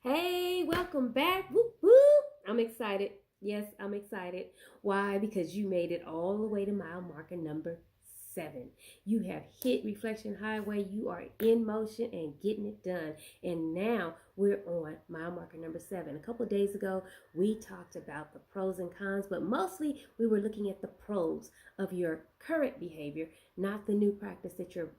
Hey, welcome back. Whoop, whoop. I'm excited. Yes, I'm excited. Why? Because you made it all the way to mile marker number 7. You have hit Reflection Highway. You are in motion and getting it done. And now we're on mile marker number 7. A couple of days ago, we talked about the pros and cons, but mostly we were looking at the pros of your current behavior, not the new practice that you're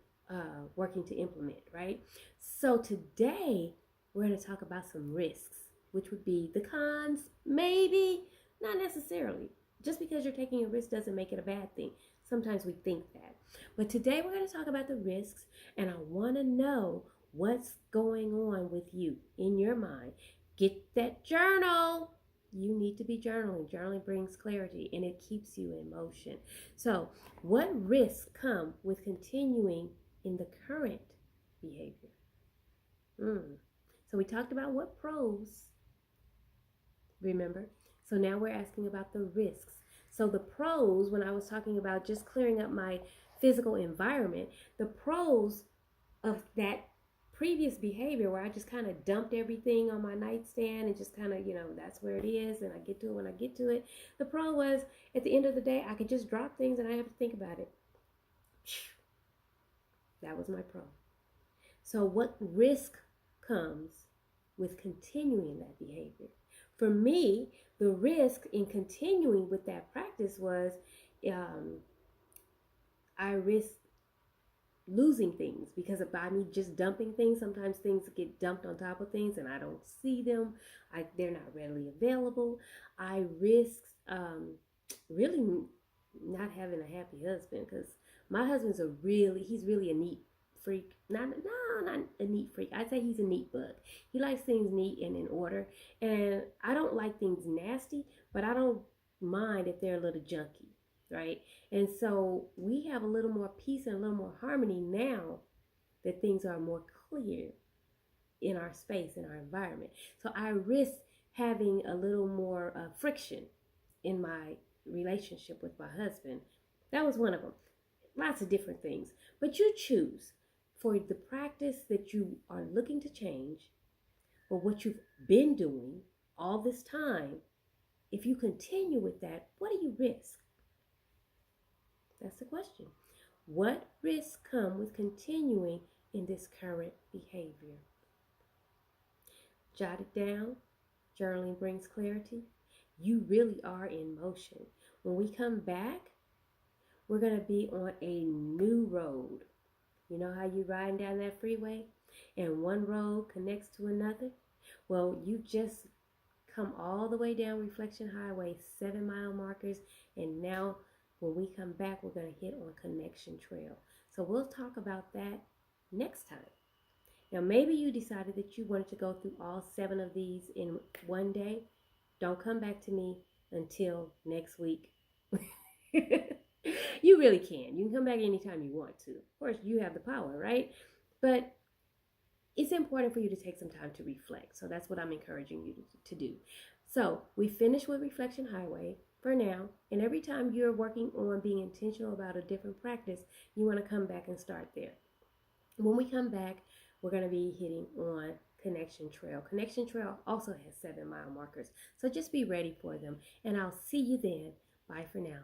working to implement, right? So today, we're going to talk about some risks, which would be the cons, maybe, not necessarily. Just because you're taking a risk doesn't make it a bad thing. Sometimes we think that. But today we're going to talk about the risks, and I want to know what's going on with you in your mind. Get that journal. You need to be journaling. Journaling brings clarity and it keeps you in motion. So, what risks come with continuing in the current behavior? So we talked about what pros, remember? So now we're asking about the risks. So the pros, when I was talking about just clearing up my physical environment, the pros of that previous behavior where I just kind of dumped everything on my nightstand and just kind of, that's where it is and I get to it when I get to it. The pro was at the end of the day, I could just drop things and I didn't have to think about it. That was my pro. So what risk comes with continuing that behavior? For me, the risk in continuing with that practice was I risked losing things because by me just dumping things, sometimes things get dumped on top of things and I don't see them. They're not readily available. I risked really not having a happy husband because my husband's he's really a neat freak. Not a neat freak. I'd say he's a neat bug. He likes things neat and in order. And I don't like things nasty, but I don't mind if they're a little junky, right? And so we have a little more peace and a little more harmony now that things are more clear in our space, in our environment. So I risk having a little more friction in my relationship with my husband. That was one of them. Lots of different things. But you choose for the practice that you are looking to change or what you've been doing all this time. If you continue with that, what do you risk? That's the question. What risks come with continuing in this current behavior? Jot it down. Journaling brings clarity. You really are in motion. When we come back, we're going to be on a new road. You know how you riding down that freeway and one road connects to another? Well, you just come all the way down Reflection Highway, 7 mile markers, and now when we come back, we're going to hit on Connection Trail. So we'll talk about that next time. Now, maybe you decided that you wanted to go through all 7 of these in one day. Don't come back to me until next week. You really can. You can come back anytime you want to. Of course, you have the power, right? But it's important for you to take some time to reflect. So that's what I'm encouraging you to do. So we finished with Reflection Highway for now. And every time you're working on being intentional about a different practice, you want to come back and start there. When we come back, we're going to be hitting on Connection Trail. Connection Trail also has 7 mile markers. So just be ready for them. And I'll see you then. Bye for now.